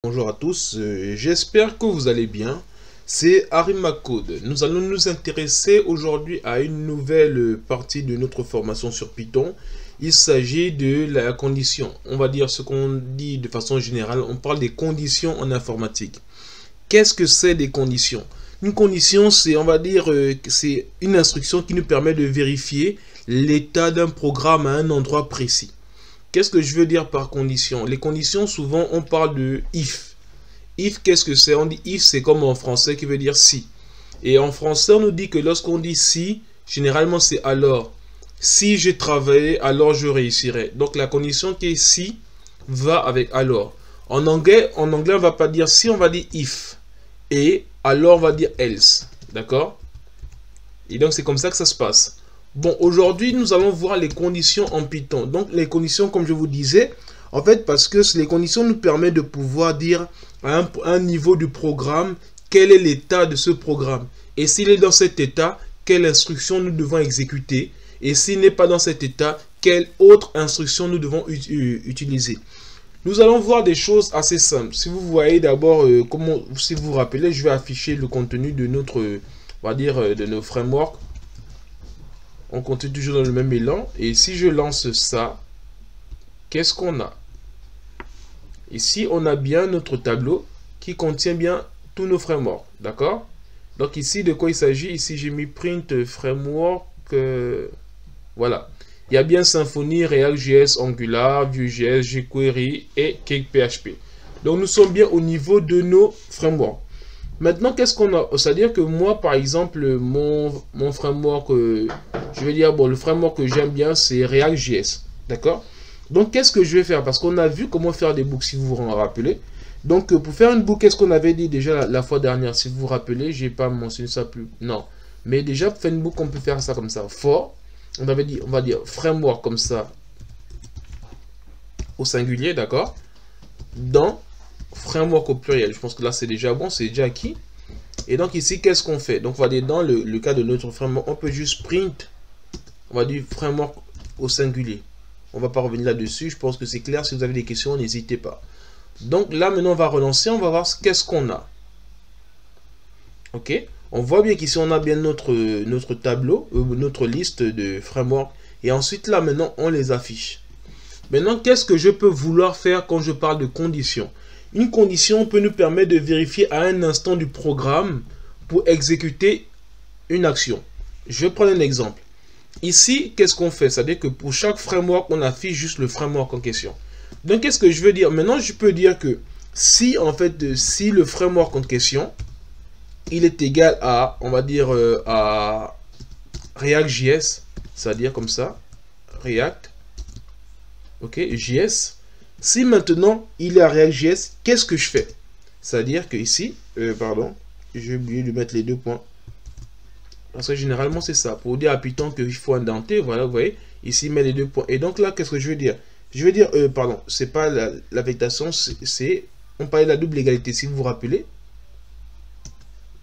Bonjour à tous, j'espère que vous allez bien. C'est Arimakode. Nous allons nous intéresser aujourd'hui à une nouvelle partie de notre formation sur Python. Il s'agit de la condition. On va dire ce qu'on dit de façon générale. On parle des conditions en informatique. Qu'est-ce que c'est des conditions? Une condition, c'est, on va dire, c'est une instruction qui nous permet de vérifier l'état d'un programme à un endroit précis. Qu'est-ce que je veux dire par condition? Les conditions, souvent, on parle de if. If, qu'est-ce que c'est? On dit if, c'est comme en français qui veut dire si. Et en français, on nous dit que lorsqu'on dit si, généralement, c'est alors. Si je travaillais, alors je réussirais. Donc, la condition qui est si va avec alors. En anglais, on ne va pas dire si, on va dire if. Et alors, on va dire else. D'accord? Et donc, c'est comme ça que ça se passe. Bon, aujourd'hui, nous allons voir les conditions en Python. Donc, les conditions, comme je vous disais, en fait, parce que les conditions nous permettent de pouvoir dire à un niveau du programme, quel est l'état de ce programme. Et s'il est dans cet état, quelle instruction nous devons exécuter. Et s'il n'est pas dans cet état, quelle autre instruction nous devons utiliser. Nous allons voir des choses assez simples. Si vous voyez d'abord, si vous vous rappelez, je vais afficher le contenu de notre, on va dire, de nos frameworks. On continue toujours dans le même élan. Et si je lance ça, qu'est-ce qu'on a? Ici, on a bien notre tableau qui contient bien tous nos frameworks. D'accord? Donc ici, de quoi il s'agit? Ici, j'ai mis print framework. Voilà. Il y a bien Symfony, React.js, Angular, Vue.js, jQuery et CakePHP. Donc nous sommes bien au niveau de nos frameworks. Maintenant, qu'est-ce qu'on a? C'est-à-dire que moi, par exemple, mon framework, je vais dire, bon, le framework que j'aime bien, c'est React.js. D'accord? Donc, qu'est-ce que je vais faire? Parce qu'on a vu comment faire des boucles, si vous vous en rappelez. Donc, pour faire une boucle, qu'est-ce qu'on avait dit déjà la fois dernière? Si vous vous rappelez, je n'ai pas mentionné ça plus. Non. Mais déjà, pour faire une boucle, on peut faire ça comme ça. For, on avait dit, on va dire framework comme ça, au singulier, d'accord? Dans framework au pluriel. Je pense que là, c'est déjà bon, c'est déjà acquis. Et donc ici, qu'est-ce qu'on fait? Donc, on va dire dans le cas de notre framework, on peut juste print, on va dire framework au singulier. On va pas revenir là-dessus. Je pense que c'est clair. Si vous avez des questions, n'hésitez pas. Donc là, maintenant, on va relancer. On va voir qu'est-ce qu'on a. Ok. On voit bien qu'ici, on a bien notre tableau, notre liste de frameworks. Et ensuite, là, maintenant, on les affiche. Maintenant, qu'est-ce que je peux vouloir faire quand je parle de conditions? Une condition peut nous permettre de vérifier à un instant du programme pour exécuter une action. Je vais prendre un exemple. Ici, qu'est-ce qu'on fait? C'est-à-dire que pour chaque framework, on affiche juste le framework en question. Donc, qu'est-ce que je veux dire? Maintenant, je peux dire que si, en fait, si le framework en question, il est égal à, on va dire, à React.js, c'est-à-dire comme ça, React, ok, JS. Si maintenant, il est à React.js, qu'est-ce que je fais? C'est-à-dire que ici, pardon, j'ai oublié de mettre les deux points. Parce que généralement, c'est ça. Pour dire à Python qu'il faut indenter, voilà, vous voyez, ici, il met les deux points. Et donc là, qu'est-ce que je veux dire? Je veux dire, pardon, c'est pas l'affectation, c'est, on parlait de la double égalité, si vous vous rappelez.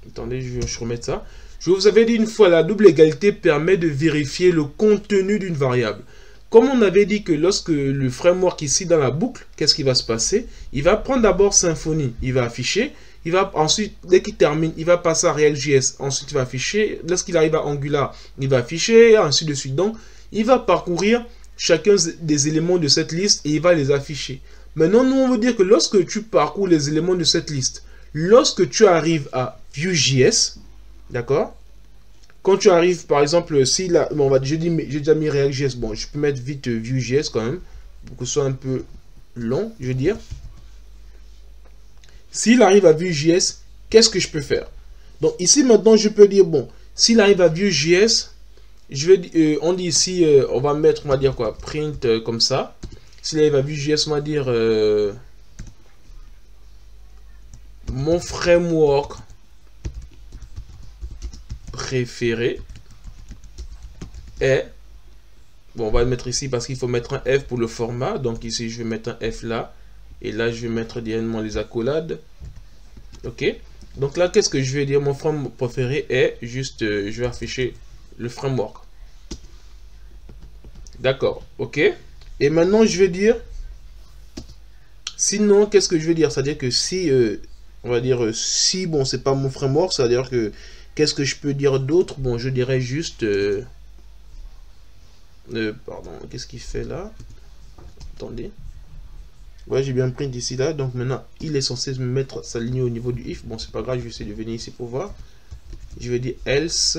Attendez, je vais remettre ça. Je vous avais dit une fois, la double égalité permet de vérifier le contenu d'une variable. Comme on avait dit que lorsque le framework ici dans la boucle, qu'est-ce qui va se passer? Il va prendre d'abord Symfony, il va afficher. Il va ensuite, dès qu'il termine, il va passer à React.js. Ensuite, il va afficher. Lorsqu'il arrive à Angular, il va afficher, ainsi de suite. Donc, il va parcourir chacun des éléments de cette liste et il va les afficher. Maintenant, nous, on veut dire que lorsque tu parcours les éléments de cette liste, lorsque tu arrives à Vue.js, d'accord? Quand tu arrives, par exemple, si là, bon, j'ai déjà mis React.js, bon, je peux mettre vite Vue.js quand même, pour que ce soit un peu long, je veux dire. S'il arrive à Vue.js, qu'est-ce que je peux faire? Donc ici maintenant, je peux dire, bon, s'il arrive à Vue.js, je vais, on dit ici, on va mettre, on va dire quoi, print comme ça. S'il arrive à Vue.js, on va dire, mon framework préféré est, bon, on va le mettre ici parce qu'il faut mettre un F pour le format. Donc ici, je vais mettre un F là. Et là, je vais mettre directement les accolades. Ok. Donc là, qu'est-ce que je vais dire? Mon framework préféré est juste, je vais afficher le framework. D'accord. Ok. Et maintenant, je vais dire, Sinon, qu'est-ce que je veux dire? C'est-à-dire que si, on va dire, si, bon, c'est pas mon framework, c'est-à-dire que, qu'est-ce que je peux dire d'autre? Bon, je dirais juste, pardon, qu'est-ce qu'il fait là? Attendez. Ouais, j'ai bien pris d'ici là, donc maintenant, il est censé me mettre sa ligne au niveau du if. Bon, c'est pas grave, je vais essayer de venir ici pour voir. Je vais dire else.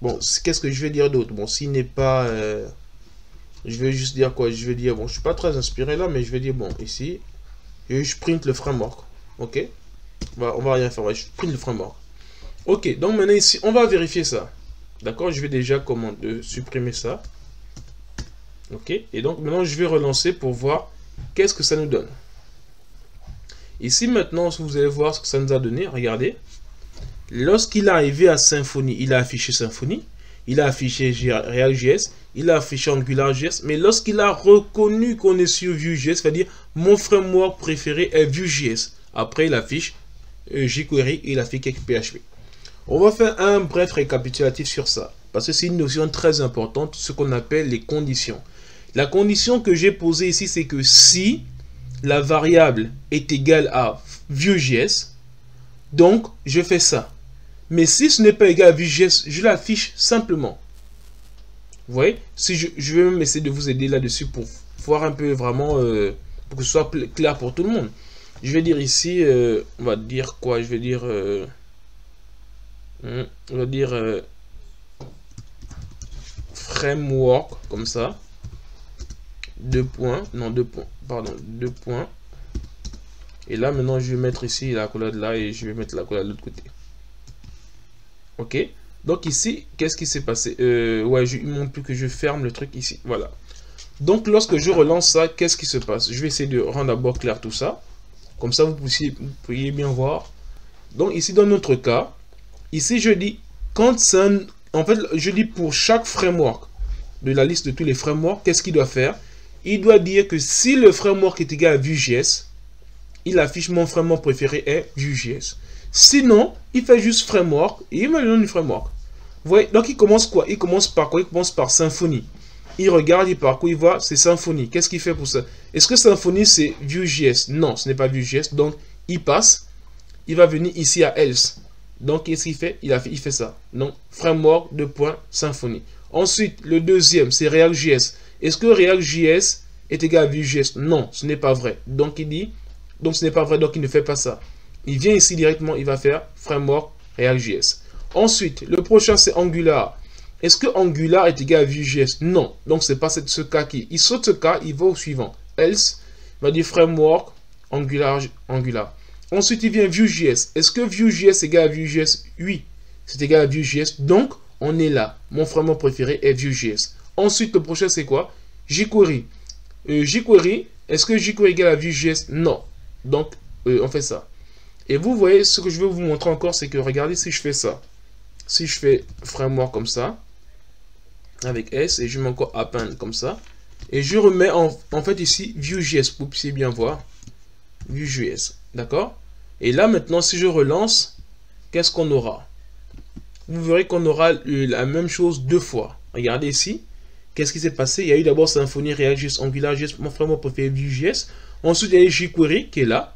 Bon, qu'est-ce que je vais dire d'autre? Bon, s'il n'est pas... je vais juste dire quoi? Je vais dire, bon, je suis pas très inspiré là, mais je vais dire, bon, ici, je print le framework. Ok? On va rien faire, ouais, je print le framework. Ok, donc maintenant ici, on va vérifier ça. D'accord? Je vais déjà supprimer ça. Ok? Et donc maintenant, je vais relancer pour voir qu'est-ce que ça nous donne. Ici maintenant, vous allez voir ce que ça nous a donné. Regardez. Lorsqu'il est arrivé à Symfony, il a affiché Symfony, il a affiché React.js, il a affiché AngularJS, mais lorsqu'il a reconnu qu'on est sur Vue.js, c'est-à-dire mon framework préféré est Vue.js. Après, il affiche jQuery et il affiche quelques PHP. On va faire un bref récapitulatif sur ça, parce que c'est une notion très importante, ce qu'on appelle les conditions. La condition que j'ai posée ici, c'est que si la variable est égale à Vue.js, donc je fais ça. Mais si ce n'est pas égal à Vue.js, je l'affiche simplement. Vous voyez? Si je vais même essayer de vous aider là-dessus pour voir un peu vraiment, pour que ce soit clair pour tout le monde. Je vais dire ici, on va dire quoi? Je vais dire, on va dire framework, comme ça. 2 points, non 2 points, pardon, 2 points. Et là, maintenant, je vais mettre ici la accolade là et je vais mettre la accolade de l'autre côté. Ok, donc ici, qu'est-ce qui s'est passé? Ouais, il ne manque plus que je ferme le truc ici. Voilà. Donc, lorsque je relance ça, qu'est-ce qui se passe? Je vais essayer de rendre d'abord clair tout ça. Comme ça, vous pourriez bien voir. Donc, ici, dans notre cas, ici, je dis, quand ça... En fait, je dis pour chaque framework de la liste de tous les frameworks, qu'est-ce qu'il doit faire? Il doit dire que si le framework est égal à Vue.js, il affiche mon framework préféré est Vue.js. Sinon, il fait juste framework et il me donne le framework. Vous voyez, donc il commence quoi? Il commence par quoi? Il commence par Symfony. Il regarde, il parcourt, il voit, c'est Symfony. Qu'est-ce qu'il fait pour ça? Est-ce que Symfony c'est Vue.js? Non, ce n'est pas Vue.js. Donc, il passe. Il va venir ici à else. Donc, qu'est-ce qu'il fait? Il fait ça. Donc, framework, Symfony. Ensuite, le deuxième, c'est React.js. Est-ce que React.js est égal à Vue.js? Non, ce n'est pas vrai. Donc, il dit, donc ce n'est pas vrai, donc il ne fait pas ça. Il vient ici directement, il va faire framework React.js. Ensuite, le prochain, c'est Angular. Est-ce que Angular est égal à Vue.js? Non. Donc, ce n'est pas ce cas qui. Il saute ce cas, il va au suivant. Else, il va dire framework Angular. Ensuite, il vient Vue.js. Est-ce que Vue.js est égal à Vue.js? Oui, c'est égal à Vue.js. Donc, on est là. Mon framework préféré est Vue.js. Ensuite, le prochain, c'est quoi? jQuery. jQuery, est-ce que jQuery est égal à Vue.js? Non. Donc, on fait ça. Et vous voyez, ce que je vais vous montrer encore, c'est que regardez si je fais ça. Si je fais framework comme ça, avec S, et je mets encore append comme ça, et je remets en fait ici Vue.js, pour que vous puissiez bien voir. Vue.js, d'accord? Et là maintenant, si je relance, qu'est-ce qu'on aura? Vous verrez qu'on aura la même chose deux fois. Regardez ici, qu'est-ce qui s'est passé? Il y a eu d'abord Symfony, React.js, AngularJS, mon framework préféré Vue.js. Ensuite, il y a eu jQuery qui est là.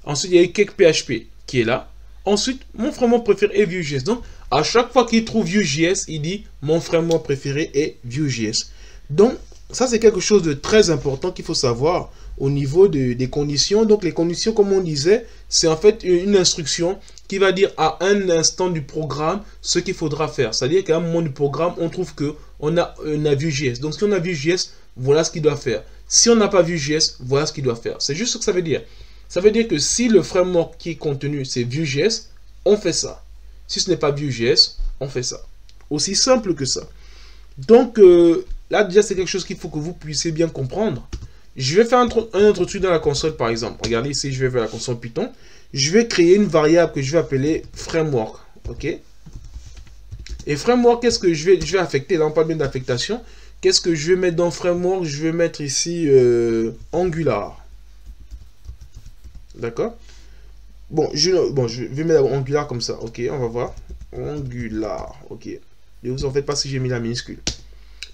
Ensuite, il y a eu quelques PHP qui est là. Ensuite, mon framework préféré est Vue.js. Donc, à chaque fois qu'il trouve Vue.js, il dit mon framework préféré est Vue.js. Donc, ça, c'est quelque chose de très important qu'il faut savoir au niveau des conditions. Donc, les conditions, comme on disait, c'est en fait une instruction qui va dire à un instant du programme ce qu'il faudra faire. C'est-à-dire qu'à un moment du programme, on trouve qu'on a Vue.js. Donc, si on a Vue.js, voilà ce qu'il doit faire. Si on n'a pas Vue.js, voilà ce qu'il doit faire. C'est juste ce que ça veut dire. Ça veut dire que si le framework qui est contenu, c'est Vue.js, on fait ça. Si ce n'est pas Vue.js, on fait ça. Aussi simple que ça. Donc, là, déjà, c'est quelque chose qu'il faut que vous puissiez bien comprendre. Je vais faire un autre truc dans la console, par exemple. Regardez ici, je vais vers la console Python. Je vais créer une variable que je vais appeler framework. OK? Et framework, qu'est-ce que je vais affecter? Là, on parle bien d'affectation. Qu'est-ce que je vais mettre dans framework? Je vais mettre ici Angular. D'accord? Bon, je vais mettre Angular comme ça. Ok, on va voir. Angular. Ok. Ne vous en faites pas si j'ai mis la minuscule.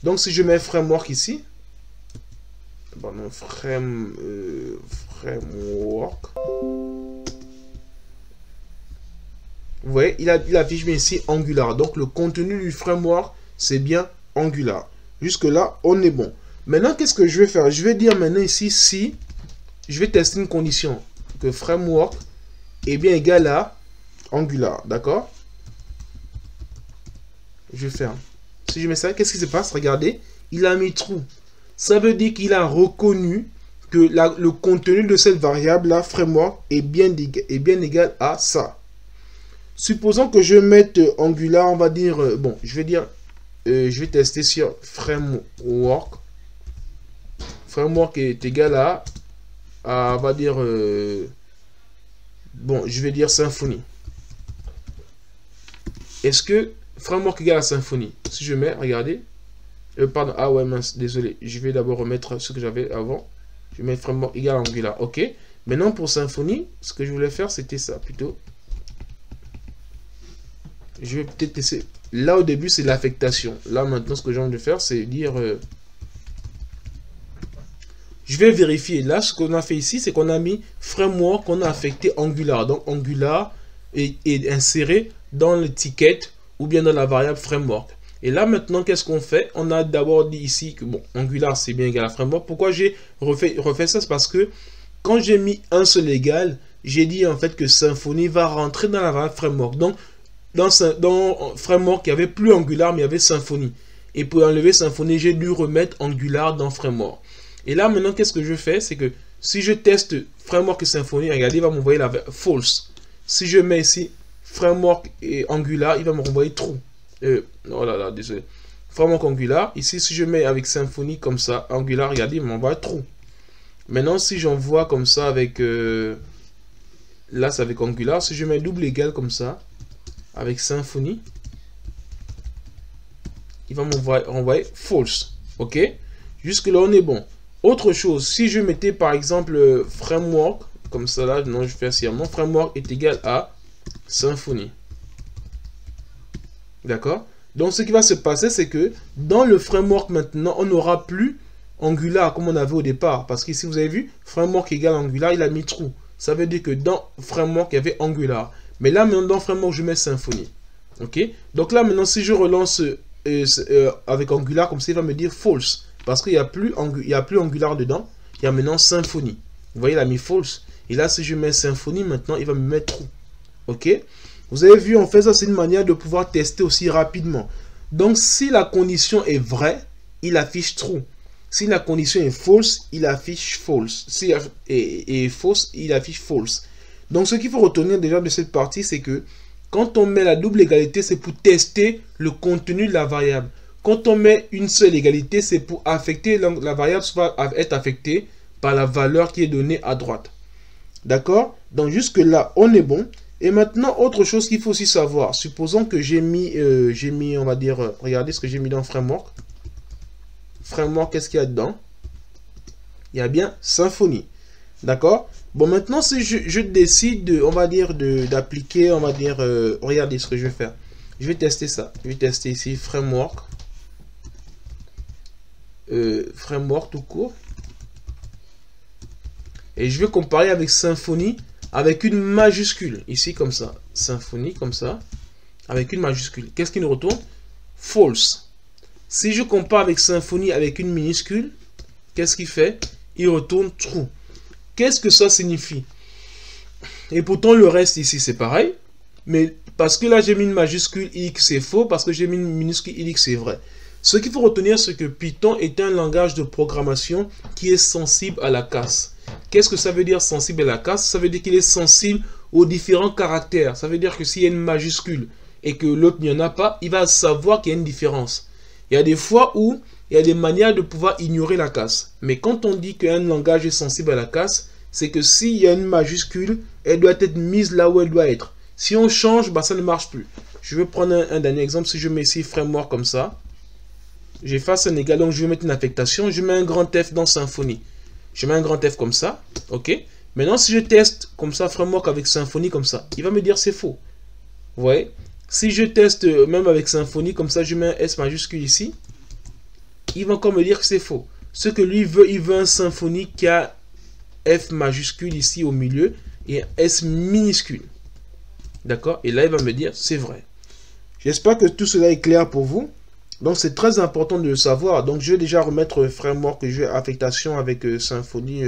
Donc, si je mets framework ici, pardon, framework. Vous voyez, il affiche bien ici Angular. Donc, le contenu du framework, c'est bien Angular. Jusque-là, on est bon. Maintenant, qu'est-ce que je vais faire? Je vais dire maintenant ici, si je vais tester une condition, que framework est bien égal à Angular. D'accord? Je ferme. Si je mets ça, qu'est-ce qui se passe? Regardez, il a mis true. Ça veut dire qu'il a reconnu que le contenu de cette variable-là, framework, est bien égal à ça. Supposons que je mette Angular, on va dire, bon, je vais dire, je vais tester sur framework. Framework est égal à on va dire, bon, je vais dire Symfony. Est-ce que framework égal à Symfony? Si je mets, regardez, pardon, ah ouais, mince, désolé, je vais d'abord remettre ce que j'avais avant. Je mets framework égal à Angular, ok. Maintenant, pour Symfony, ce que je voulais faire, c'était ça, plutôt. Je vais peut-être essayer. Là, au début, c'est l'affectation. Là, maintenant, ce que j'ai envie de faire, c'est dire... je vais vérifier. Là, ce qu'on a fait ici, c'est qu'on a mis framework, qu'on a affecté Angular. Donc, Angular est inséré dans le ticket ou bien dans la variable framework. Et là, maintenant, qu'est-ce qu'on fait? On a d'abord dit ici que, bon, Angular, c'est bien égal à framework. Pourquoi j'ai refait ça? C'est parce que quand j'ai mis un seul égal, j'ai dit en fait que Symfony va rentrer dans la variable framework. Donc, dans framework, il n'y avait plus Angular, mais il y avait Symfony. Et pour enlever Symfony, j'ai dû remettre Angular dans framework. Et là, maintenant, qu'est-ce que je fais? C'est que si je teste framework et Symfony, regardez, il va m'envoyer la false. Si je mets ici framework et Angular, il va me renvoyer true. Oh là là, désolé. Framework Angular. Ici, si je mets avec Symfony comme ça, Angular, regardez, il m'envoie true. Maintenant, si j'envoie comme ça avec... là, c'est avec Angular. Si je mets double égal comme ça, avec Symfony, il va m'envoyer false. Ok? Jusque là, on est bon. Autre chose, si je mettais par exemple framework, comme ça là, non, je fais sciemment, framework est égal à Symfony. D'accord? Donc, ce qui va se passer, c'est que dans le framework maintenant, on n'aura plus Angular comme on avait au départ. Parce qu'ici, vous avez vu, framework égale Angular, il a mis true. Ça veut dire que dans framework, il y avait Angular. Mais là, maintenant, dans framework, je mets Symfony. Ok? Donc là, maintenant, si je relance avec Angular, comme ça, il va me dire false. Parce qu'il n'y a plus Angular dedans. Il y a maintenant Symfony. Vous voyez, il a mis false. Et là, si je mets Symfony, maintenant, il va me mettre true. Ok? Vous avez vu, en fait, ça, c'est une manière de pouvoir tester aussi rapidement. Donc, si la condition est vraie, il affiche true. Si la condition est false, il affiche false. Si est fausse, il affiche false. Donc, ce qu'il faut retenir déjà de cette partie, c'est que quand on met la double égalité, c'est pour tester le contenu de la variable. Quand on met une seule égalité, c'est pour affecter la variable va être affectée par la valeur qui est donnée à droite. D'accord? Donc, jusque-là, on est bon. Et maintenant, autre chose qu'il faut aussi savoir. Supposons que j'ai mis, on va dire, regardez ce que j'ai mis dans Framework. Framework, qu'est-ce qu'il y a dedans? Il y a bien Symfony. D'accord? Bon, maintenant, si je décide, on va dire, d'appliquer, on va dire, regardez ce que je vais faire. Je vais tester ça. Je vais tester ici Framework. Framework tout court. Et je vais comparer avec Symfony avec une majuscule. Ici, comme ça. Symfony, comme ça. Avec une majuscule. Qu'est-ce qu'il nous retourne? False. Si je compare avec Symfony avec une minuscule, qu'est-ce qu'il fait? Il retourne true. Qu'est-ce que ça signifie? Et pourtant, le reste ici, c'est pareil. Mais parce que là, j'ai mis une majuscule X, c'est faux. Parce que j'ai mis une minuscule X, c'est vrai. Ce qu'il faut retenir, c'est que Python est un langage de programmation qui est sensible à la casse. Qu'est-ce que ça veut dire sensible à la casse? Ça veut dire qu'il est sensible aux différents caractères. Ça veut dire que s'il y a une majuscule et que l'autre n'y en a pas, il va savoir qu'il y a une différence. Il y a des fois où il y a des manières de pouvoir ignorer la casse. Mais quand on dit qu'un langage est sensible à la casse, c'est que s'il y a une majuscule, elle doit être mise là où elle doit être. Si on change, bah, ça ne marche plus. Je vais prendre un dernier exemple. Si je mets ici framework comme ça, j'efface un égal, donc je vais mettre une affectation. Je mets un grand F dans Symfony. Je mets un grand F comme ça. Ok. Maintenant, si je teste comme ça, framework avec Symfony comme ça, il va me dire c'est faux. Vous voyez? Si je teste même avec Symfony comme ça, je mets un S majuscule ici. Il va encore me dire que c'est faux. Ce que lui veut, il veut un Symfony qui a F majuscule ici au milieu et S minuscule. D'accord? Et là, il va me dire, c'est vrai. J'espère que tout cela est clair pour vous. Donc, c'est très important de le savoir. Donc, je vais déjà remettre framework, je vais affectation avec Symfony.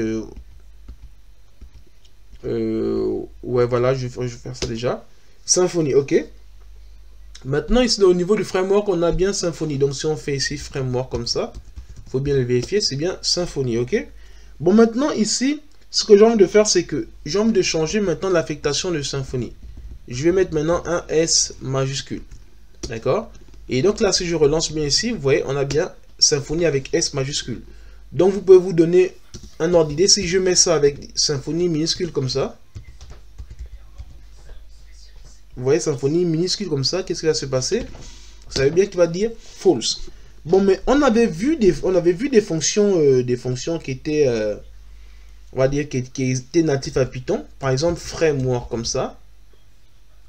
Ouais, voilà, je vais faire ça déjà. Symfony, ok. Maintenant, ici, au niveau du framework, on a bien Symfony. Donc, si on fait ici framework comme ça, il faut bien le vérifier, c'est bien Symfony, ok. Bon, maintenant, ici, ce que j'ai envie de faire, c'est que j'ai envie de changer maintenant l'affectation de Symfony. Je vais mettre maintenant un S majuscule. D'accord? Et donc là, si je relance bien ici, vous voyez, on a bien Symfony avec S majuscule. Donc, vous pouvez vous donner un ordre d'idée. Si je mets ça avec Symfony minuscule comme ça, vous voyez, Symfony minuscule comme ça, qu'est-ce qui va se passer? Vous savez bien qu'il va dire false. Bon, mais on avait vu des fonctions qui étaient, on va dire, qui étaient natifs à Python. Par exemple, framework comme ça.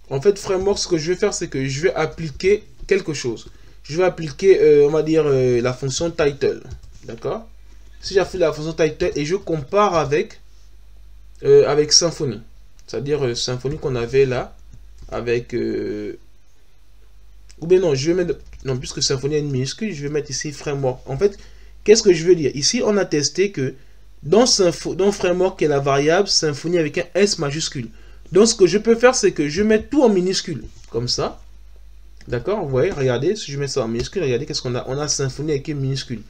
En fait, framework, ce que je vais faire, c'est que je vais appliquer quelque chose. Je vais appliquer, on va dire, la fonction title. D'accord? Si j'applique la fonction title et je compare avec Symfony. C'est-à-dire Symfony qu'on avait là, avec... ou bien non, je vais mettre... Non, puisque Symfony est une minuscule, je vais mettre ici framework. En fait, qu'est-ce que je veux dire? Ici, on a testé que dans framework, il y a la variable Symfony avec un S majuscule. Donc, ce que je peux faire, c'est que je mets tout en minuscule. Comme ça. D'accord? Vous voyez, regardez, si je mets ça en minuscule, regardez qu'est-ce qu'on a. On a Symfony avec une minuscule.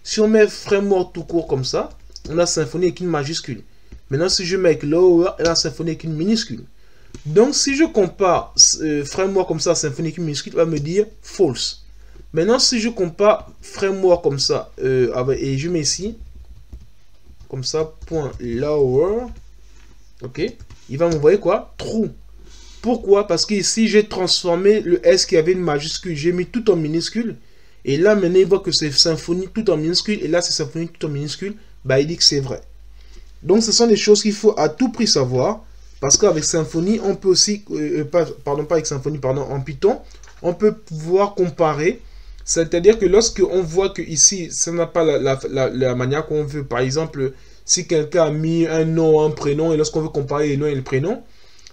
Si on met framework tout court comme ça, on a Symfony avec une majuscule. Maintenant, si je mets avec lower, on a Symfony avec une minuscule. Donc, si je compare framework comme ça, Symfony avec une minuscule, il va me dire false. Maintenant, si je compare framework comme ça, et je mets ici, comme ça, point lower, ok, il va m'envoyer quoi? True. Pourquoi? Parce qu'ici, j'ai transformé le S qui avait une majuscule. J'ai mis tout en minuscule. Et là, maintenant, il voit que c'est Symfony tout en minuscule. Et là, c'est Symfony tout en minuscule. Bah, il dit que c'est vrai. Donc, ce sont des choses qu'il faut à tout prix savoir. Parce qu'avec Symfony, on peut aussi... pas avec Symfony, en Python, on peut pouvoir comparer. C'est-à-dire que lorsque on voit que ici, ça n'a pas la manière qu'on veut. Par exemple, si quelqu'un a mis un nom, un prénom, et lorsqu'on veut comparer les noms et le prénom,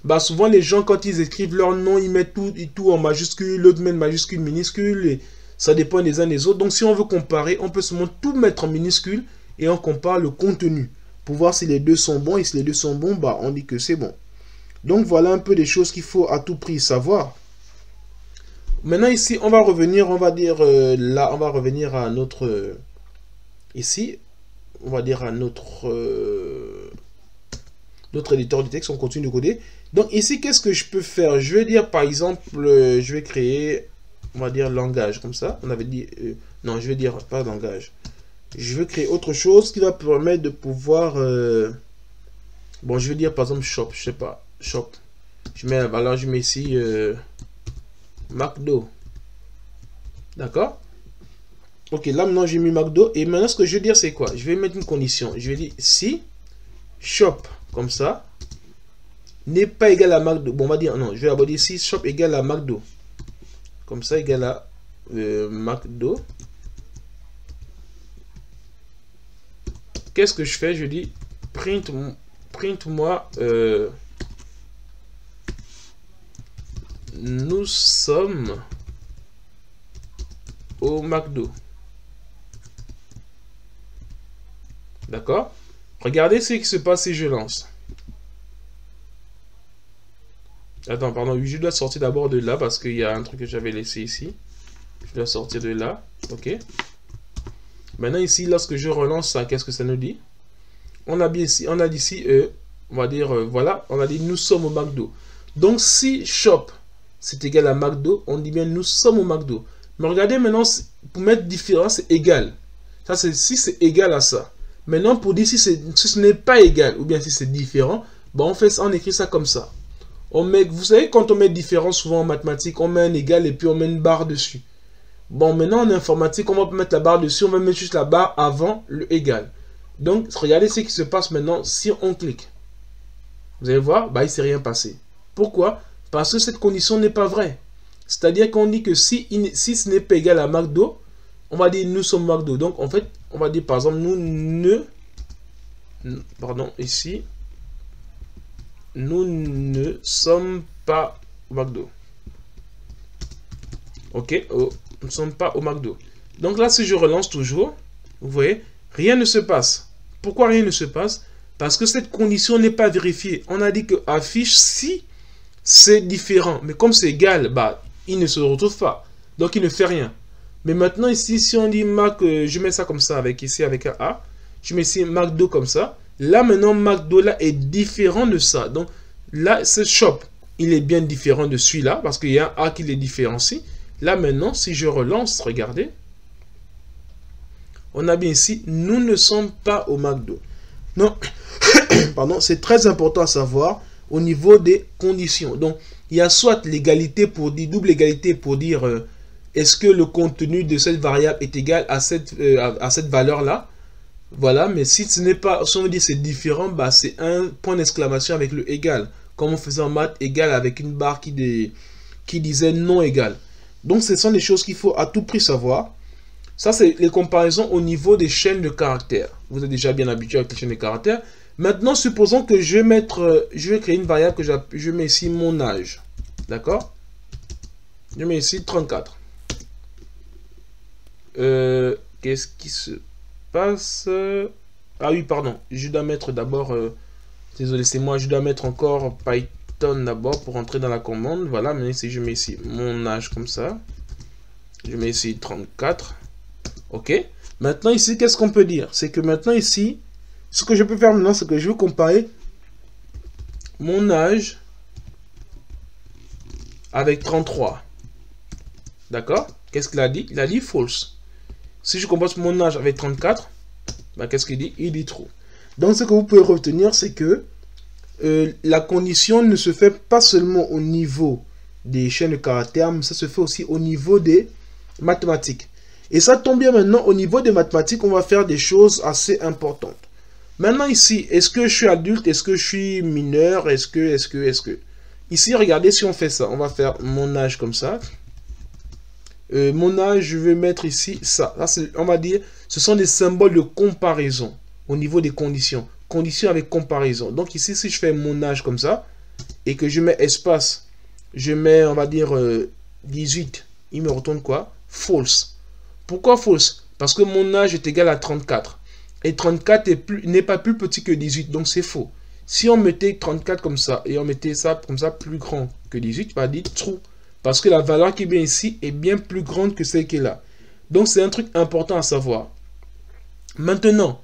bah souvent les gens quand ils écrivent leur nom, ils mettent tout en majuscule, l'autre met majuscule, minuscule, et ça dépend des uns des autres. Donc si on veut comparer, on peut seulement tout mettre en minuscule et on compare le contenu pour voir si les deux sont bons. Et si les deux sont bons, bah on dit que c'est bon. Donc voilà un peu des choses qu'il faut à tout prix savoir. Maintenant ici, on va revenir, on va dire là, on va revenir à notre ici, on va dire à notre éditeur de texte. On continue de coder. Donc ici, qu'est-ce que je peux faire? Je vais dire par exemple, je vais créer, on va dire langage comme ça. On avait dit, non, je vais dire pas langage. Je vais créer autre chose qui va permettre de pouvoir, bon, je vais dire par exemple shop, je sais pas, shop. Je mets la valeur, je mets ici McDo. D'accord? Ok, là maintenant j'ai mis McDo. Et maintenant ce que je vais dire c'est quoi? Je vais mettre une condition. Je vais dire si shop comme ça n'est pas égal à McDo. Bon, on va dire non, je vais d'abord dire si shop égale à McDo. Comme ça égale à McDo. Qu'est-ce que je fais? Je dis print moi nous sommes au McDo. D'accord? Regardez ce qui se passe si je lance. Attends, pardon, je dois sortir d'abord de là parce qu'il y a un truc que j'avais laissé ici. Je dois sortir de là. Ok. Maintenant ici, lorsque je relance ça, qu'est-ce que ça nous dit? On a bien ici, on a dit ici, on va dire, voilà, on a dit nous sommes au McDo. Donc si shop c'est égal à McDo, on dit bien nous sommes au McDo. Mais regardez maintenant, pour mettre différent, c'est égal. Ça c'est si c'est égal à ça. Maintenant pour dire si ce n'est pas égal ou bien si c'est différent, bon, on fait ça, on écrit ça comme ça. On met, vous savez, quand on met différent, souvent en mathématiques, on met un égal et puis on met une barre dessus. Bon, maintenant en informatique, on va mettre la barre dessus, on va mettre juste la barre avant le égal. Donc, regardez ce qui se passe maintenant si on clique. Vous allez voir, bah, il ne s'est rien passé. Pourquoi? Parce que cette condition n'est pas vraie. C'est-à-dire qu'on dit que si ce n'est pas égal à McDo, on va dire nous sommes McDo. Donc en fait, on va dire par exemple pardon, ici, nous ne sommes pas au McDo. Ok, nous ne sommes pas au McDo. Donc là, si je relance toujours, vous voyez, rien ne se passe. Pourquoi rien ne se passe? Parce que cette condition n'est pas vérifiée. On a dit que affiche si c'est différent. Mais comme c'est égal, bah, il ne se retrouve pas. Donc il ne fait rien. Mais maintenant ici, si on dit Mac, je mets ça comme ça avec ici avec un A. Je mets ici McDo comme ça. Là maintenant, McDo là est différent de ça. Donc là, ce shop, il est bien différent de celui-là parce qu'il y a un A qui les différencie. Là maintenant, si je relance, regardez. On a bien ici, nous ne sommes pas au McDo. Non, pardon, c'est très important à savoir au niveau des conditions. Donc, il y a soit l'égalité pour dire, double égalité pour dire est-ce que le contenu de cette variable est égal à cette valeur-là. Voilà, mais si ce n'est pas, si on dit c'est différent, bah, c'est un point d'exclamation avec le égal. Comme on faisait en maths, égal avec une barre qui disait non égal. Donc, ce sont des choses qu'il faut à tout prix savoir. Ça, c'est les comparaisons au niveau des chaînes de caractères. Vous êtes déjà bien habitué avec les chaînes de caractères. Maintenant, supposons que je vais créer une variable que je mets ici mon âge. D'accord? Je mets ici 34. Qu'est-ce qui se passe? Ah oui, pardon. Je dois mettre d'abord... désolé, c'est moi. Je dois mettre encore Python d'abord pour entrer dans la commande. Voilà, mais si je mets ici mon âge comme ça. Je mets ici 34. Ok. Maintenant ici, qu'est-ce qu'on peut dire? C'est que maintenant ici, ce que je peux faire maintenant, c'est que je vais comparer mon âge avec 33. D'accord? Qu'est-ce qu'il a dit? Il a dit false. Si je compare mon âge avec 34, bah, qu'est-ce qu'il dit? Il dit true. Donc ce que vous pouvez retenir, c'est que la condition ne se fait pas seulement au niveau des chaînes de caractères, mais ça se fait aussi au niveau des mathématiques. Et ça tombe bien maintenant, au niveau des mathématiques, on va faire des choses assez importantes. Maintenant ici, est-ce que je suis adulte? Est-ce que je suis mineur? Est-ce que... Ici, regardez si on fait ça. On va faire mon âge comme ça. Mon âge, je vais mettre ici ça. Là, on va dire, ce sont des symboles de comparaison au niveau des conditions. Conditions avec comparaison. Donc ici, si je fais mon âge comme ça, et que je mets espace, je mets, on va dire, 18, il me retourne quoi? False. Pourquoi false? Parce que mon âge est égal à 34. Et 34 n'est pas plus petit que 18, donc c'est faux. Si on mettait 34 comme ça, et on mettait ça comme ça plus grand que 18, on va dire true. Parce que la valeur qui est bien ici est bien plus grande que celle qui est là. Donc c'est un truc important à savoir. Maintenant,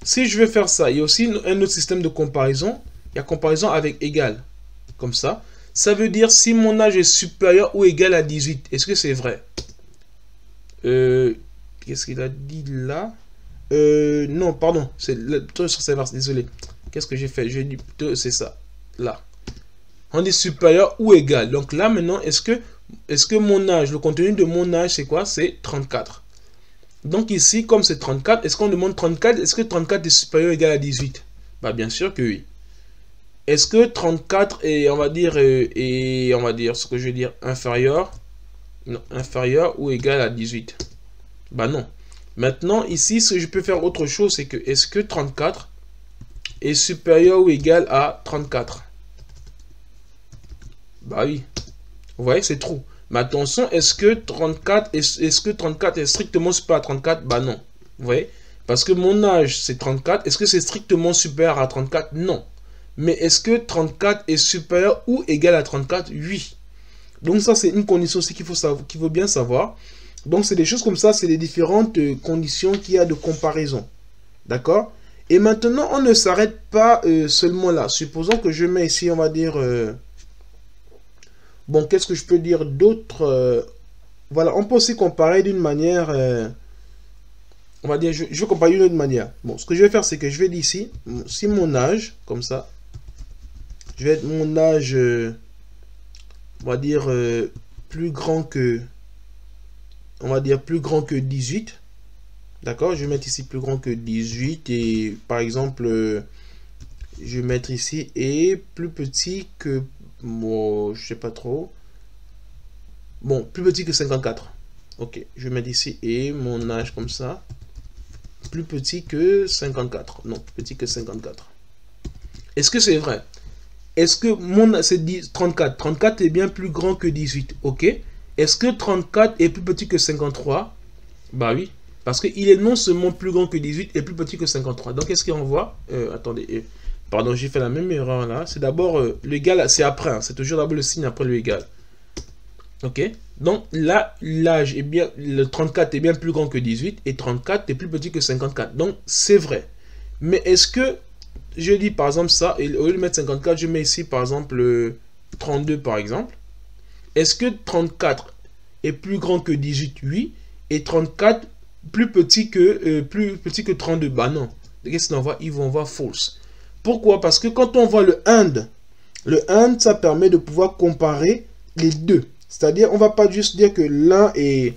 si je vais faire ça, il y a aussi un autre système de comparaison. Il y a comparaison avec égal. Comme ça. Ça veut dire si mon âge est supérieur ou égal à 18. Est-ce que c'est vrai? Qu'est-ce qu'il a dit là? Non, pardon. C'est le truc sur serveur. Désolé. Qu'est-ce que j'ai fait? J'ai dit plutôt, c'est ça. Là. On dit supérieur ou égal. Donc là, maintenant, est-ce que mon âge, le contenu de mon âge, c'est quoi? C'est 34. Donc ici, comme c'est 34, est-ce qu'on demande 34? Est-ce que 34 est supérieur ou égal à 18? Bah, bien sûr que oui. Est-ce que 34 est, on va dire, ce que je veux dire, inférieur? Non, inférieur ou égal à 18? Bah non. Maintenant, ici, ce que je peux faire autre chose, c'est que est-ce que 34 est supérieur ou égal à 34? Bah oui. Vous voyez, c'est true. Mais attention, est-ce que 34 est strictement supérieur à 34? Bah non. Vous voyez? Parce que mon âge, c'est 34. Est-ce que c'est strictement supérieur à 34? Non. Mais est-ce que 34 est supérieur ou égal à 34? Oui. Donc ça, c'est une condition aussi qu'il faut bien savoir. Donc c'est des choses comme ça, c'est les différentes conditions qu'il y a de comparaison. D'accord? Et maintenant, on ne s'arrête pas seulement là. Supposons que je mets ici, on va dire... bon, qu'est-ce que je peux dire d'autre? Voilà, on peut aussi comparer d'une manière... on va dire, je vais comparer d'une autre manière. Bon, ce que je vais faire, c'est que je vais dire ici, si mon âge, comme ça, je vais être mon âge... on va dire plus grand que, on va dire plus grand que 18. D'accord? Je vais mettre ici plus grand que 18 et par exemple, je vais mettre ici et plus petit que, bon, je sais pas trop. Bon, plus petit que 54. Ok, je vais mettre ici et mon âge comme ça. Plus petit que 54. Non, plus petit que 54. Est-ce que c'est vrai? Est-ce que mon c'est 34? 34 est bien plus grand que 18. Ok. Est-ce que 34 est plus petit que 53? Bah oui. Parce qu'il est non seulement plus grand que 18 et plus petit que 53. Donc, qu'est-ce qu'on voit? Attendez. Pardon, j'ai fait la même erreur là. C'est d'abord l'égal, c'est après. Hein, c'est toujours d'abord le signe après le égal. Ok. Donc, là, l'âge est bien. Le 34 est bien plus grand que 18 et 34 est plus petit que 54. Donc, c'est vrai. Mais est-ce que je dis par exemple ça, et au lieu de mettre 54, je mets ici par exemple 32 par exemple. Est-ce que 34 est plus grand que 18? Oui. Et 34 plus petit que 32? Bah non. Qu'est-ce qu'on voit? Ils vont voir false. Pourquoi? Parce que quand on voit le AND, ça permet de pouvoir comparer les deux. C'est-à-dire, on ne va pas juste dire que l'un est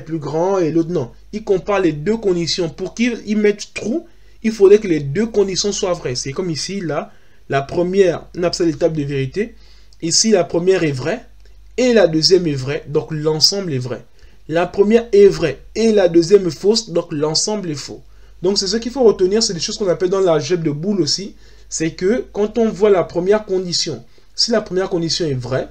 plus grand et l'autre non. Il compare les deux conditions. Pour qu'il mette true, il faudrait que les deux conditions soient vraies. C'est comme ici, là, la première, on appelle ça l'étape de vérité. Ici, la première est vraie et la deuxième est vraie. Donc, l'ensemble est vrai. La première est vraie et la deuxième est fausse. Donc, l'ensemble est faux. Donc, c'est ce qu'il faut retenir. C'est des choses qu'on appelle dans l'algèbre de Boole aussi. C'est que quand on voit la première condition, si la première condition est vraie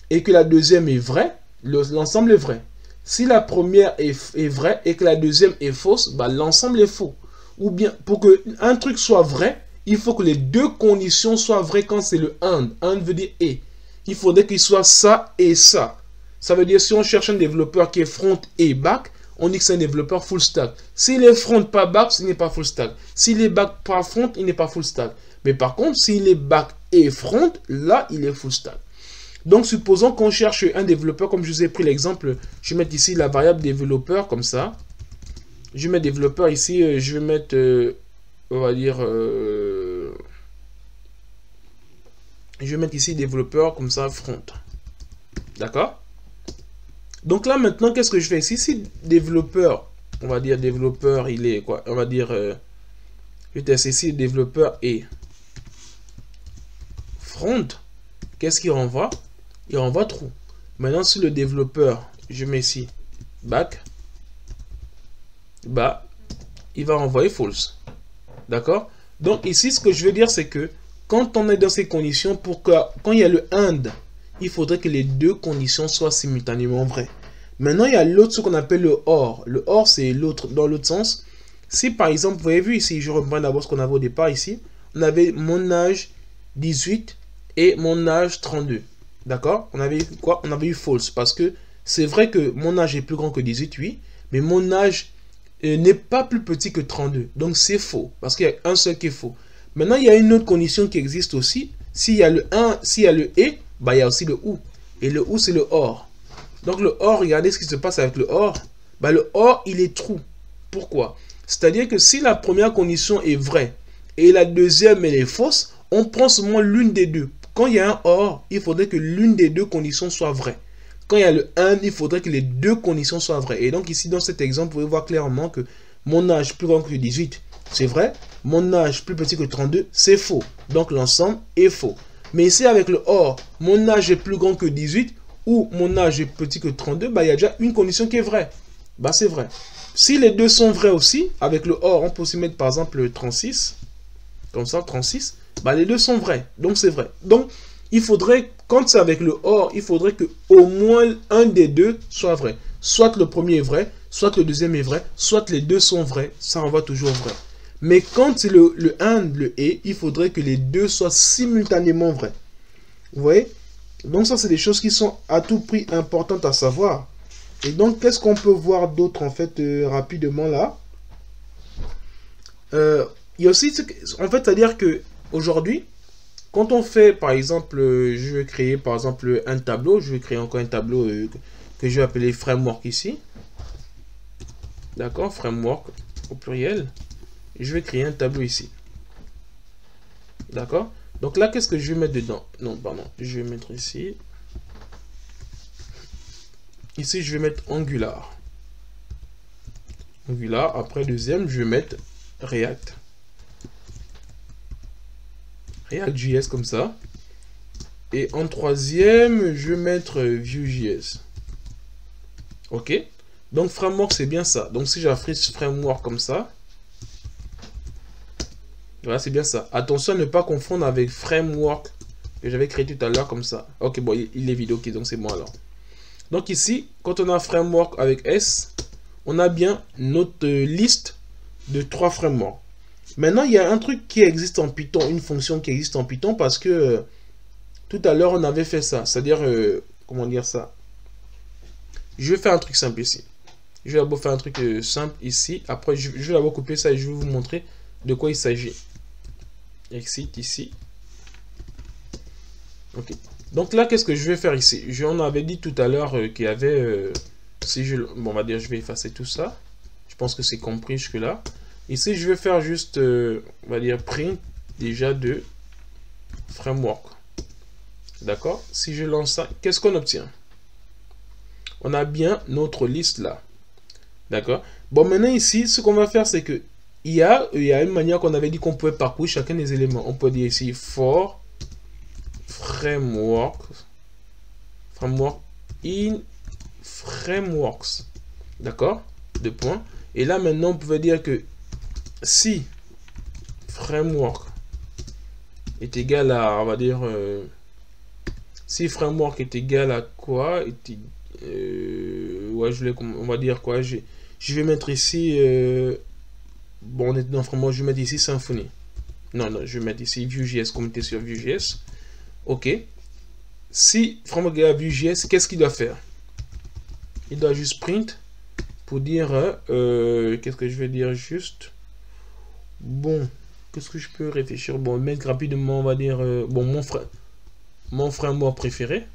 et que la deuxième est vraie, l'ensemble est vrai. Si la première est vraie et que la deuxième est fausse, bah, l'ensemble est faux. Ou bien, pour qu'un truc soit vrai, il faut que les deux conditions soient vraies quand c'est le AND. AND veut dire et. Il faudrait qu'il soit ça et ça. Ça veut dire si on cherche un développeur qui est front et back, on dit que c'est un développeur full stack. S'il est front pas back, il n'est pas full stack. S'il est back pas front, il n'est pas full stack. Mais par contre, s'il est back et front, là, il est full stack. Donc, supposons qu'on cherche un développeur, comme je vous ai pris l'exemple, je vais mettre ici la variable développeur, comme ça. Je vais mettre développeur ici, je vais mettre, on va dire, je vais mettre ici développeur, comme ça, front. D'accord? Donc là, maintenant, qu'est-ce que je fais ici? Si développeur, on va dire développeur, il est quoi? On va dire, je teste ici, développeur et front. Qu'est-ce qu'il renvoie? Il renvoie true. Maintenant, si le développeur, je mets ici back, bah, il va renvoyer false. D'accord? Donc ici, ce que je veux dire, c'est que quand on est dans ces conditions, quand il y a le AND, il faudrait que les deux conditions soient simultanément vraies. Maintenant, il y a l'autre, ce qu'on appelle le OR. Le OR, c'est l'autre, dans l'autre sens. Si par exemple, vous avez vu ici, je reprends d'abord ce qu'on avait au départ ici. On avait mon âge 18 et mon âge 32. D'accord? On avait eu quoi? On avait eu false. Parce que c'est vrai que mon âge est plus grand que 18, oui. Mais mon âge n'est pas plus petit que 32. Donc c'est faux. Parce qu'il y a un seul qui est faux. Maintenant, il y a une autre condition qui existe aussi. S'il y a le 1, s'il y a le et, bah, il y a aussi le ou. Et le ou, c'est le or. Donc le or, regardez ce qui se passe avec le or. Bah, le or, il est true. Pourquoi? C'est-à-dire que si la première condition est vraie et la deuxième, elle est fausse, on prend seulement l'une des deux. Quand il y a un or, il faudrait que l'une des deux conditions soit vraie. Quand il y a le 1, il faudrait que les deux conditions soient vraies. Et donc ici, dans cet exemple, vous pouvez voir clairement que mon âge plus grand que 18, c'est vrai. Mon âge plus petit que 32, c'est faux. Donc l'ensemble est faux. Mais ici, avec le or, mon âge est plus grand que 18 ou mon âge est petit que 32, bah, il y a déjà une condition qui est vraie. Bah, c'est vrai. Si les deux sont vrais aussi, avec le or, on peut aussi mettre par exemple 36. Comme ça, 36. Bah, les deux sont vrais. Donc, c'est vrai. Donc, il faudrait, quand c'est avec le or, il faudrait que au moins un des deux soit vrai. Soit le premier est vrai, soit le deuxième est vrai, soit les deux sont vrais. Ça envoie toujours vrai. Mais quand c'est le AND, le et, il faudrait que les deux soient simultanément vrais. Vous voyez? Donc ça, c'est des choses qui sont à tout prix importantes à savoir. Et donc, qu'est-ce qu'on peut voir d'autre, en fait, rapidement, là? Il y a aussi, en fait, c'est-à-dire que aujourd'hui, quand on fait, par exemple, je vais créer, par exemple, un tableau. Je vais créer encore un tableau que je vais appeler framework ici. D'accord? Framework au pluriel. Je vais créer un tableau ici. D'accord? Donc là, qu'est-ce que je vais mettre dedans? Non, pardon. Je vais mettre ici. Ici, je vais mettre Angular. Angular. Après, deuxième, je vais mettre React. React.js comme ça. Et en troisième, je vais mettre Vue.js. Ok? Donc framework, c'est bien ça. Donc si j'affiche framework comme ça, voilà, c'est bien ça. Attention à ne pas confondre avec framework que j'avais créé tout à l'heure comme ça. Ok, bon, il est vide, ok, donc c'est bon alors. Donc ici, quand on a framework avec S, on a bien notre liste de 3 frameworks. Maintenant, il y a un truc qui existe en Python, une fonction qui existe en Python parce que tout à l'heure, on avait fait ça. C'est-à-dire, comment dire ça? Je vais faire un truc simple ici. Je vais d'abord faire un truc simple ici. Après, je vais d'abord couper ça et je vais vous montrer de quoi il s'agit. Exit ici. Ok. Donc là, qu'est-ce que je vais faire ici? On avait dit tout à l'heure qu'il y avait... si je, bon, on va dire, je vais effacer tout ça. Je pense que c'est compris jusque-là. Ici, je vais faire juste, on va dire, print déjà de framework. D'accord? Si je lance ça, qu'est-ce qu'on obtient? On a bien notre liste là. D'accord? Bon, maintenant ici, ce qu'on va faire, c'est que il y a une manière qu'on avait dit qu'on pouvait parcourir chacun des éléments. On peut dire ici for framework in frameworks. D'accord? Deux points. Et là, maintenant, on pouvait dire que si framework est égal à, on va dire, si framework est égal à quoi? Ouais, on va dire quoi? Je vais mettre ici, bon, non, vraiment, je vais mettre ici Symfony. Non, je vais mettre ici Vue.js, comme était sur Vue.js. Ok. Si framework est à Vue.js, qu'est-ce qu'il doit faire? Il doit juste print pour dire, qu'est-ce que je vais dire juste? Bon, qu'est-ce que je peux réfléchir? Bon, mettre rapidement, on va dire, bon, mon framework préféré.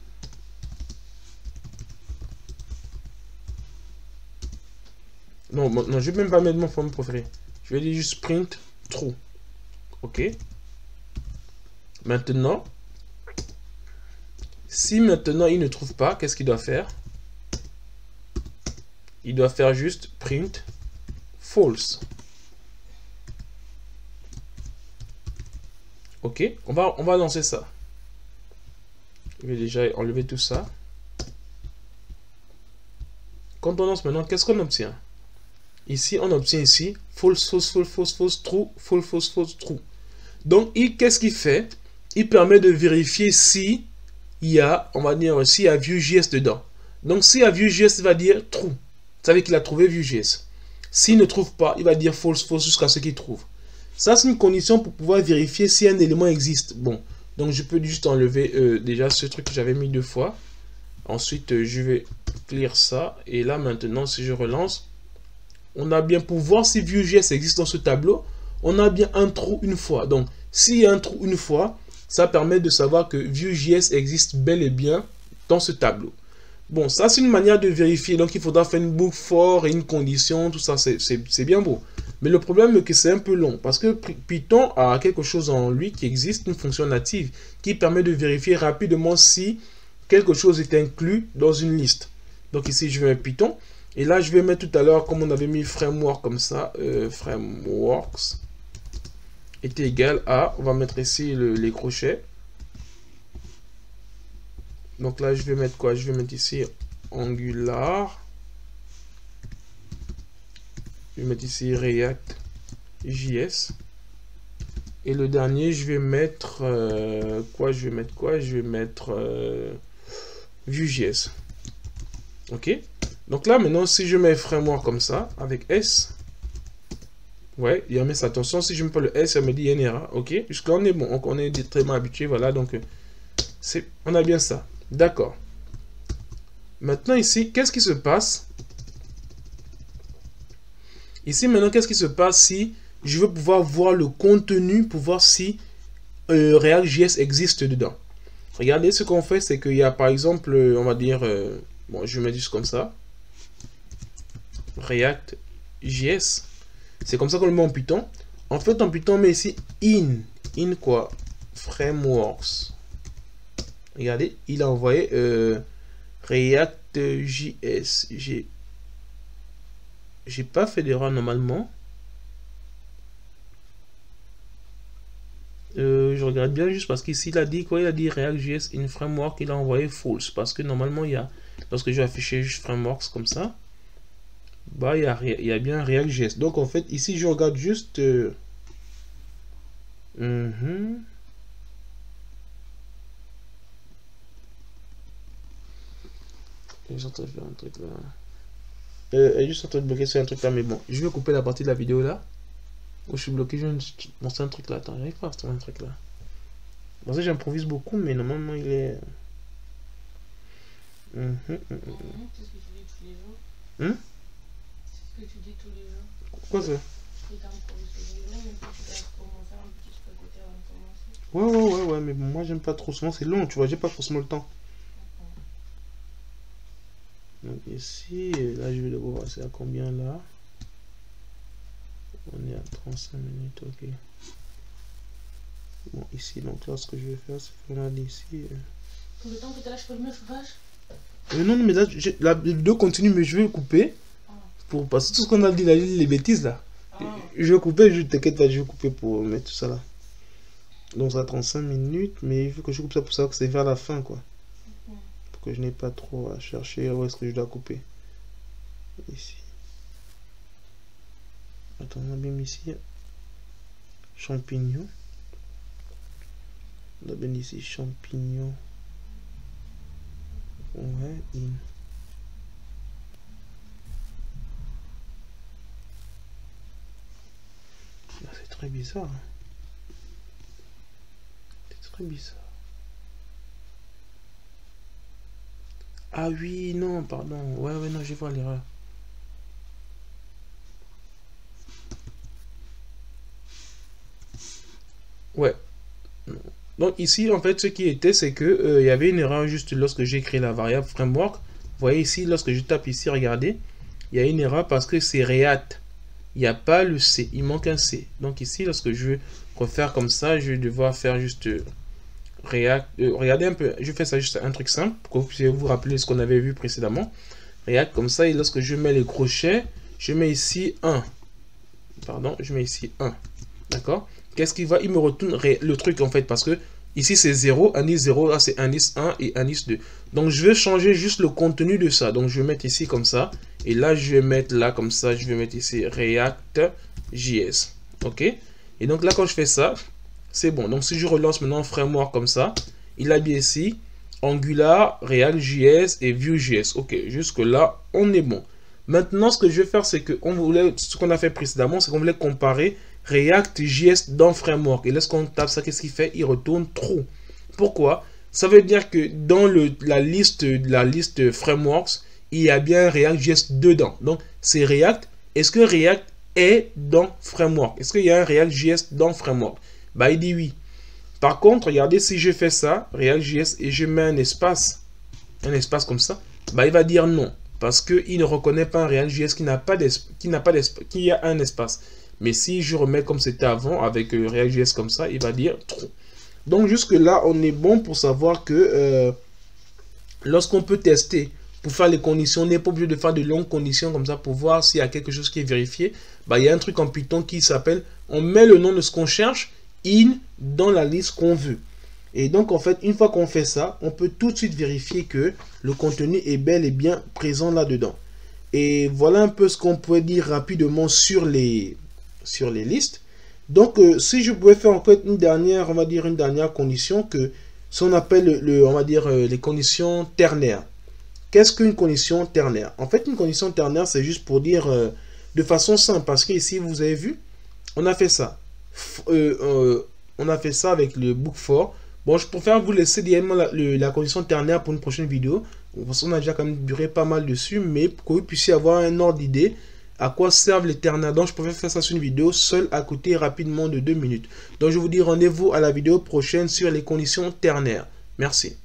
Non, je vais même pas mettre mon framework préféré. Je vais dire juste print true. Ok. Maintenant, si maintenant il ne trouve pas, qu'est-ce qu'il doit faire? Il doit faire juste print false. Ok, on va lancer ça. Je vais déjà enlever tout ça. Quand on lance maintenant, qu'est-ce qu'on obtient? Ici, on obtient ici false, false, false, false, false, true, false, false, false, true. Donc, qu'est-ce qu'il fait? Il permet de vérifier si il y a, on va dire, s'il y a Vue.js dedans. Donc, s'il y a Vue.js, il va dire true. Ça veut dire qu'il a trouvé Vue.js. S'il ne trouve pas, il va dire false, false jusqu'à ce qu'il trouve. Ça, c'est une condition pour pouvoir vérifier si un élément existe. Bon, donc je peux juste enlever déjà ce truc que j'avais mis 2 fois. Ensuite, je vais clear ça. Et là, maintenant, si je relance, on a bien, pour voir si Vue.js existe dans ce tableau, on a bien un trou une fois. Donc, s'il y a un trou une fois, ça permet de savoir que Vue.js existe bel et bien dans ce tableau. Bon, ça, c'est une manière de vérifier. Donc, il faudra faire une boucle for et une condition. Tout ça, c'est bien beau. Mais le problème est que c'est un peu long. Parce que Python a quelque chose en lui qui existe, une fonction native, qui permet de vérifier rapidement si quelque chose est inclus dans une liste. Donc, ici, je vais mettre Python. Et là, je vais mettre tout à l'heure, comme on avait mis framework comme ça, frameworks est égal à, on va mettre ici les crochets. Donc là, je vais mettre quoi? Je vais mettre ici Angular. Je vais mettre ici React.js. Et le dernier, je vais mettre quoi? Je vais mettre quoi? Je vais mettre Vue.js. Ok. Donc là, maintenant, si je mets framework comme ça, avec S, ouais, il y a mis attention, si je mets pas le S, ça me dit il y a une erreur. Ok. Jusque-là, on est bon. On est très mal habitué. Voilà. Donc, on a bien ça. D'accord. Maintenant ici, qu'est-ce qui se passe? Ici maintenant, qu'est-ce qui se passe si je veux pouvoir voir le contenu pour voir si React.js existe dedans? Regardez, ce qu'on fait, c'est qu'il y a par exemple, on va dire, bon, je vais mettre juste comme ça, React.js. C'est comme ça qu'on le met en Python. En fait, en Python, on met ici in quoi? Frameworks. Regardez, il a envoyé React.js. J'ai pas fait d'erreur normalement. Je regarde bien juste parce qu'ici il a dit quoi? Il a dit React.js in framework. Il a envoyé false parce que normalement il y a, lorsque je vais afficher juste frameworks comme ça, bah, il y a bien React.js. Donc, en fait, ici, je regarde juste... Je suis en train de faire un truc là. Elle est juste en train de bloquer sur un truc là, mais bon, je vais couper la partie de la vidéo là. Où je suis bloqué, je vais lancer un truc là. Attends, j'arrive pas à faire un truc là. Parce que j'improvise beaucoup, mais normalement il est... C'est ce que tu dis tous les jours. C'est ce que tu dis tous les jours. Quoi ça? Ouais, mais bon, moi j'aime pas trop. Souvent c'est long, tu vois, j'ai pas forcément le temps. Donc ici, là je vais devoir voir c'est à combien là. On est à 35 minutes, ok. Bon, ici, donc là ce que je vais faire, c'est qu'on a ici. Pour le temps que tu as là, je peux le mettre vache. Non, mais là, la vidéo continue, mais je vais couper. Pour, parce que tout ce qu'on a dit, là, les bêtises là. Je vais couper, je t'inquiète pas, je vais couper pour mettre tout ça là. Donc ça a 35 minutes, mais il faut que je coupe ça pour savoir que c'est vers la fin quoi. Pour que je n'ai pas trop à chercher où est-ce que je dois couper. Ici. Attends, on a bien mis ici. Champignons. On a bien ici champignons. Ouais, c'est très bizarre. C'est très bizarre. Ah oui, non, pardon. Ouais, non, je vois l'erreur. Ouais. Donc ici, en fait, ce qui était, c'est que il y avait une erreur juste lorsque j'ai créé la variable framework. Vous voyez ici, lorsque je tape ici, regardez, il y a une erreur parce que c'est React. Il n'y a pas le C, il manque un C. Donc ici, lorsque je veux refaire comme ça, je vais devoir faire juste React. Regardez un peu, je fais ça juste un truc simple pour que vous puissiez vous rappeler ce qu'on avait vu précédemment. React comme ça, et lorsque je mets les crochets, je mets ici 1. Pardon, je mets ici 1. D'accord? Qu'est-ce qu'il va? Il me retourne le truc en fait, parce que ici c'est 0, indice 0, là c'est indice 1 et indice 2. Donc je vais changer juste le contenu de ça. Donc je vais mettre ici comme ça. Et là je vais mettre là comme ça, je vais mettre ici React.js. Ok? Et donc là quand je fais ça, c'est bon. Donc si je relance maintenant un framework comme ça, il a bien ici Angular, React.js et Vue.js. Ok, jusque là on est bon. Maintenant ce que je vais faire c'est que ce qu'on a fait précédemment, c'est qu'on voulait comparer React.js dans Framework. Et lorsqu'on tape ça, qu'est-ce qu'il fait? Il retourne true. Pourquoi? Ça veut dire que dans la liste Frameworks, il y a bien React.js dedans. Donc, c'est React. Est-ce que React est dans Framework? Est-ce qu'il y a un React.js dans Framework? Bah, il dit oui. Par contre, regardez, si je fais ça, React.js, et je mets un espace comme ça, bah, il va dire non. Parce qu'il ne reconnaît pas un React.js qui a un espace. Mais si je remets comme c'était avant avec React.js comme ça, il va dire true. Donc jusque là, on est bon pour savoir que lorsqu'on peut tester pour faire les conditions, on n'est pas obligé de faire de longues conditions comme ça pour voir s'il y a quelque chose qui est vérifié. Bah, il y a un truc en Python qui s'appelle, on met le nom de ce qu'on cherche in dans la liste qu'on veut. Et donc en fait, une fois qu'on fait ça, on peut tout de suite vérifier que le contenu est bel et bien présent là-dedans. Et voilà un peu ce qu'on pourrait dire rapidement sur les listes. Donc si je pouvais faire en fait une dernière, on va dire une dernière condition, que ce qu'on appelle on va dire les conditions ternaires. Qu'est-ce qu'une condition ternaire? En fait, une condition ternaire, c'est juste pour dire de façon simple, parce que ici vous avez vu, on a fait ça. On a fait ça avec le book for. Bon, je préfère vous laisser directement la condition ternaire pour une prochaine vidéo. Parce qu'on a déjà quand même duré pas mal dessus, mais pour que vous puissiez avoir un ordre d'idée à quoi servent les ternaires. Donc je préfère faire ça sur une vidéo seule à côté rapidement de 2 minutes. Donc je vous dis rendez-vous à la vidéo prochaine sur les conditions ternaires. Merci.